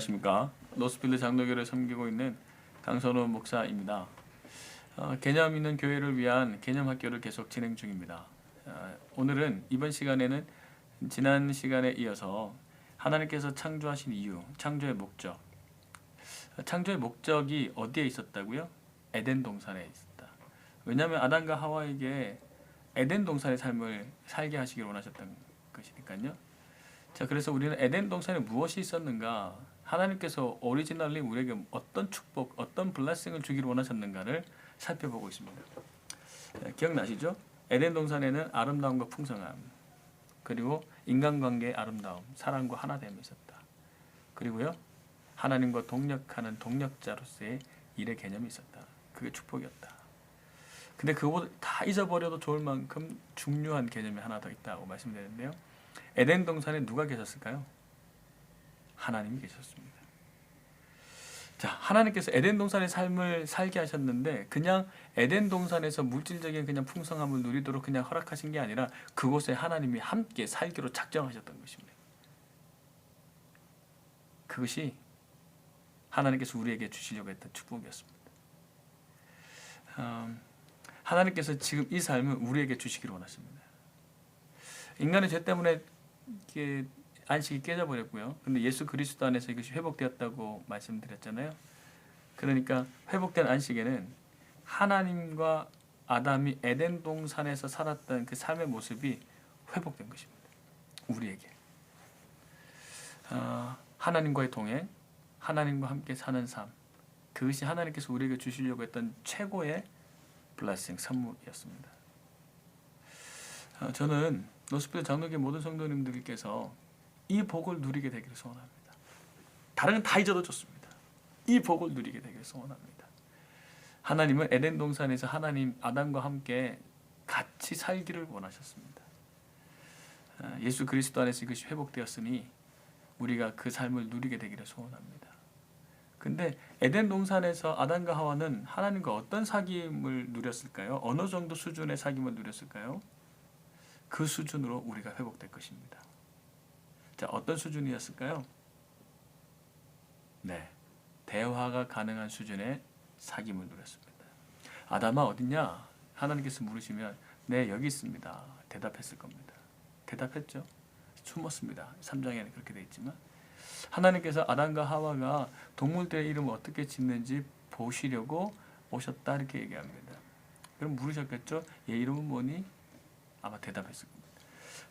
안녕하십니까. 노스필드 장로교를 섬기고 있는 강선호 목사입니다. 개념 있는 교회를 위한 개념학교를 계속 진행 중입니다. 오늘은 이번 시간에는 지난 시간에 이어서 하나님께서 창조하신 이유, 창조의 목적. 창조의 목적이 어디에 있었다고요? 에덴 동산에 있었다. 왜냐하면 아담과 하와에게 에덴 동산의 삶을 살게 하시길 원하셨던 것이니까요. 자, 그래서 우리는 에덴 동산에 무엇이 있었는가? 하나님께서 오리지널리 우리에게 어떤 축복, 어떤 블레싱을 주기를 원하셨는가를 살펴보고 있습니다. 기억나시죠? 에덴 동산에는 아름다움과 풍성함, 그리고 인간관계의 아름다움, 사랑과 하나됨이 있었다. 그리고요, 하나님과 동력하는 동력자로서의 일의 개념이 있었다. 그게 축복이었다. 근데 그거 다 잊어버려도 좋을 만큼 중요한 개념이 하나 더 있다고 말씀드렸는데요. 에덴 동산에 누가 계셨을까요? 하나님이 계셨습니다. 자, 하나님께서 에덴 동산의 삶을 살게 하셨는데 그냥 에덴 동산에서 물질적인 그냥 풍성함을 누리도록 그냥 허락하신 게 아니라 그곳에 하나님이 함께 살기로 작정하셨던 것입니다. 그것이 하나님께서 우리에게 주시려고 했던 축복이었습니다. 하나님께서 지금 이 삶을 우리에게 주시기를 원하십니다. 인간의 죄 때문에 이게 안식이 깨져버렸고요. 근데 예수 그리스도 안에서 이것이 회복되었다고 말씀드렸잖아요. 그러니까 회복된 안식에는 하나님과 아담이 에덴 동산에서 살았던 그 삶의 모습이 회복된 것입니다. 우리에게 하나님과의 동행, 하나님과 함께 사는 삶, 그것이 하나님께서 우리에게 주시려고 했던 최고의 블레싱, 선물이었습니다. 저는 노스필드 장로교 모든 성도님들께서 이 복을 누리게 되기를 소원합니다. 다른 건 다 잊어도 좋습니다. 이 복을 누리게 되기를 소원합니다. 하나님은 에덴 동산에서 하나님 아담과 함께 같이 살기를 원하셨습니다. 예수 그리스도 안에서 이것이 회복되었으니 우리가 그 삶을 누리게 되기를 소원합니다. 근데 에덴 동산에서 아담과 하와는 하나님과 어떤 사귐을 누렸을까요? 어느 정도 수준의 사귐을 누렸을까요? 그 수준으로 우리가 회복될 것입니다. 자, 어떤 수준이었을까요? 네, 대화가 가능한 수준의 사귐을 누렸습니다. 아담아 어딨냐? 하나님께서 물으시면 네, 여기 있습니다. 대답했을 겁니다. 대답했죠? 숨었습니다. 3장에는 그렇게 되어 있지만 하나님께서 아담과 하와가 동물들의 이름을 어떻게 짓는지 보시려고 오셨다 이렇게 얘기합니다. 그럼 물으셨겠죠? 얘 이름은 뭐니? 아마 대답했을 겁니다.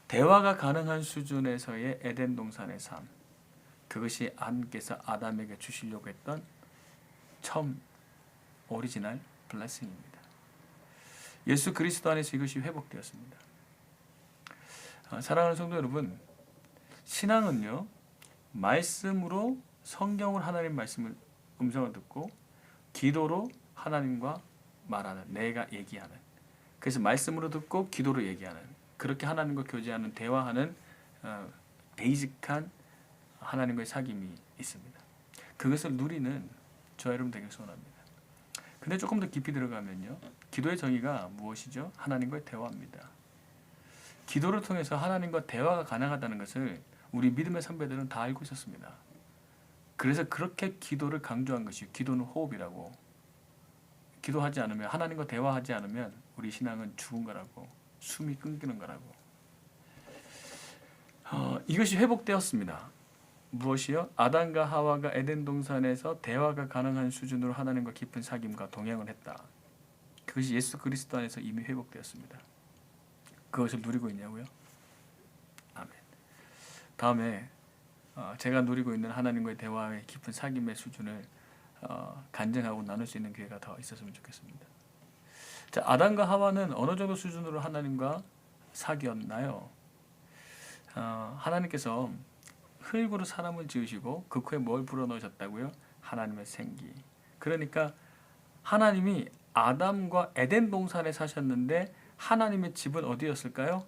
대화가 가능한 수준에서의 에덴 동산의 삶, 그것이 하나님께서 아담에게 주시려고 했던 처음 오리지널 블레싱입니다. 예수 그리스도 안에서 이것이 회복되었습니다. 사랑하는 성도 여러분, 신앙은요, 말씀으로 성경으로 하나님 말씀을 음성을 듣고 기도로 하나님과 말하는, 내가 얘기하는, 그래서 말씀으로 듣고 기도로 얘기하는, 그렇게 하나님과 교제하는, 대화하는 베이직한 하나님과의 사귐이 있습니다. 그것을 누리는 저 여러분 되길 소원합니다. 근데 조금 더 깊이 들어가면요, 기도의 정의가 무엇이죠? 하나님과의 대화입니다. 기도를 통해서 하나님과 대화가 가능하다는 것을 우리 믿음의 선배들은 다 알고 있었습니다. 그래서 그렇게 기도를 강조한 것이 기도는 호흡이라고, 기도하지 않으면, 하나님과 대화하지 않으면 우리 신앙은 죽은 거라고, 숨이 끊기는 거라고. 이것이 회복되었습니다. 무엇이요? 아담과 하와가 에덴 동산에서 대화가 가능한 수준으로 하나님과 깊은 사귐과 동행을 했다. 그것이 예수 그리스도 안에서 이미 회복되었습니다. 그것을 누리고 있냐고요? 아멘. 다음에 제가 누리고 있는 하나님과의 대화의 깊은 사귐의 수준을 간증하고 나눌 수 있는 기회가 더 있었으면 좋겠습니다. 자, 아담과 하와는 어느 정도 수준으로 하나님과 사귀었나요? 하나님께서 흙으로 사람을 지으시고 그 코에 뭘 불어넣으셨다고요? 하나님의 생기. 그러니까 하나님이 아담과 에덴 동산에 사셨는데 하나님의 집은 어디였을까요?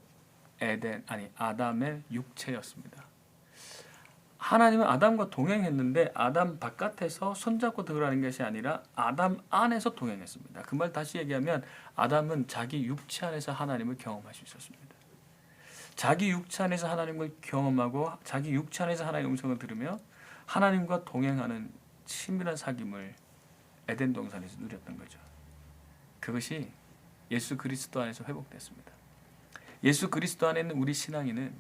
아담의 육체였습니다. 하나님은 아담과 동행했는데 아담 바깥에서 손잡고 들어가는 것이 아니라 아담 안에서 동행했습니다. 그 말 다시 얘기하면 아담은 자기 육체 안에서 하나님을 경험할 수 있었습니다. 자기 육체 안에서 하나님을 경험하고 자기 육체 안에서 하나님의 음성을 들으며 하나님과 동행하는 친밀한 사귐을 에덴 동산에서 누렸던 거죠. 그것이 예수 그리스도 안에서 회복됐습니다. 예수 그리스도 안에 있는 우리 신앙인은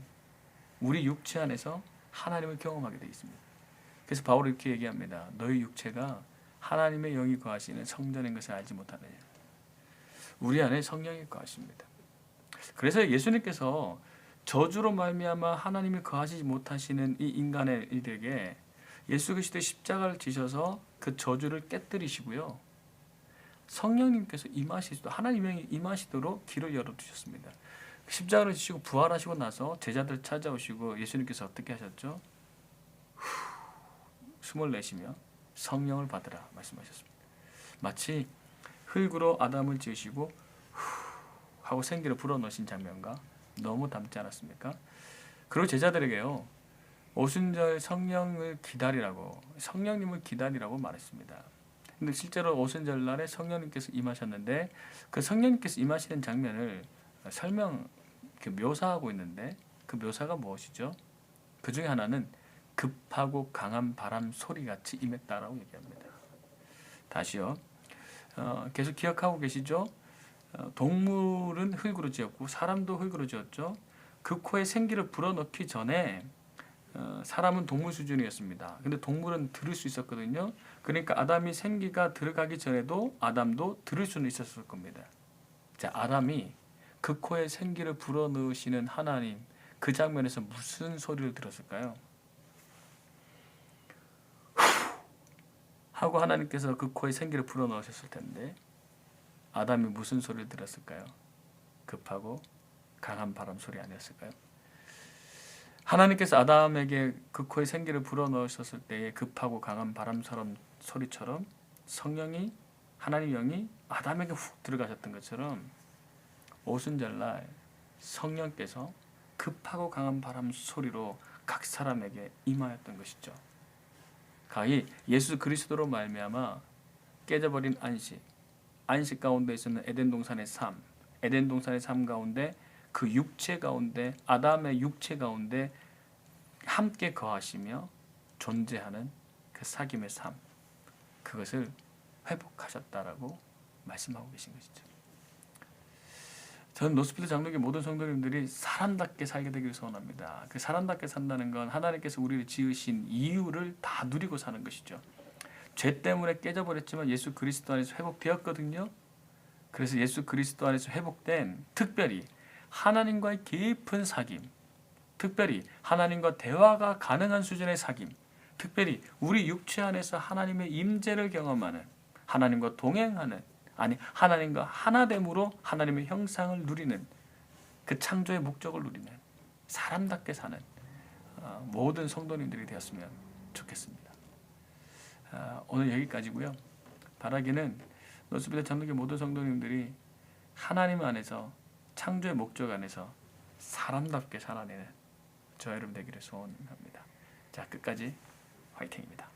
우리 육체 안에서 하나님을 경험하게 되어 있습니다. 그래서 바울이 이렇게 얘기합니다. 너희 육체가 하나님의 영이 거하시는 성전인 것을 알지 못하느냐. 우리 안에 성령이 거하십니다. 그래서 예수님께서 저주로 말미암아 하나님이 거하시지 못하시는 이 인간의 일에게 예수 그리스도의 십자가를 지셔서 그 저주를 깨뜨리시고요. 성령님께서 임하시도록 하나님의 임하시도록 길을 열어두셨습니다. 십자가를 지시고 부활하시고 나서 제자들 찾아오시고 예수님께서 어떻게 하셨죠? 숨을 내쉬며 성령을 받으라 말씀하셨습니다. 마치 흙으로 아담을 지으시고 하고 생기를 불어넣으신 장면과 너무 닮지 않았습니까? 그리고 제자들에게요. 오순절 성령을 기다리라고 성령님을 기다리라고 말했습니다. 근데 실제로 오순절 날에 성령님께서 임하셨는데 그 성령님께서 임하시는 장면을 묘사하고 있는데 그 묘사가 무엇이죠? 그 중에 하나는 급하고 강한 바람 소리같이 임했다라고 얘기합니다. 다시요. 계속 기억하고 계시죠? 동물은 흙으로 지었고 사람도 흙으로 지었죠. 그 코에 생기를 불어넣기 전에 사람은 동물 수준이었습니다. 근데 동물은 들을 수 있었거든요. 그러니까 아담이 생기가 들어가기 전에도 아담도 들을 수는 있었을 겁니다. 자, 아담이 그 코에 생기를 불어넣으시는 하나님, 그 장면에서 무슨 소리를 들었을까요? 하고 하나님께서 그 코에 생기를 불어넣으셨을 텐데 아담이 무슨 소리를 들었을까요? 급하고 강한 바람 소리 아니었을까요? 하나님께서 아담에게 그 코에 생기를 불어넣으셨을 때의 급하고 강한 바람처럼 소리처럼 성령이 하나님 영이 아담에게 훅 들어가셨던 것처럼 오순절날 성령께서 급하고 강한 바람 소리로 각 사람에게 임하였던 것이죠. 가히 예수 그리스도로 말미암아 깨져버린 안식 가운데 있었는 에덴 동산의 삶, 에덴 동산의 삶 가운데 그 육체 가운데 아담의 육체 가운데 함께 거하시며 존재하는 그 사귐의 삶, 그것을 회복하셨다라고 말씀하고 계신 것이죠. 저는 노스필드 장로교 모든 성도님들이 사람답게 살게 되기를 소원합니다. 그 사람답게 산다는 건 하나님께서 우리를 지으신 이유를 다 누리고 사는 것이죠. 죄 때문에 깨져버렸지만 예수 그리스도 안에서 회복되었거든요. 그래서 예수 그리스도 안에서 회복된 특별히 하나님과의 깊은 사귐, 특별히 하나님과 대화가 가능한 수준의 사귐, 특별히 우리 육체 안에서 하나님의 임재를 경험하는, 하나님과 동행하는, 하나님과 하나됨으로 하나님의 형상을 누리는 그 창조의 목적을 누리는 사람답게 사는 모든 성도님들이 되었으면 좋겠습니다. 오늘 여기까지고요. 바라기는 노스필드 장로교 모든 성도님들이 하나님 안에서 창조의 목적 안에서 사람답게 살아내는 저 여러분 되기를 소원합니다. 자, 끝까지 화이팅입니다.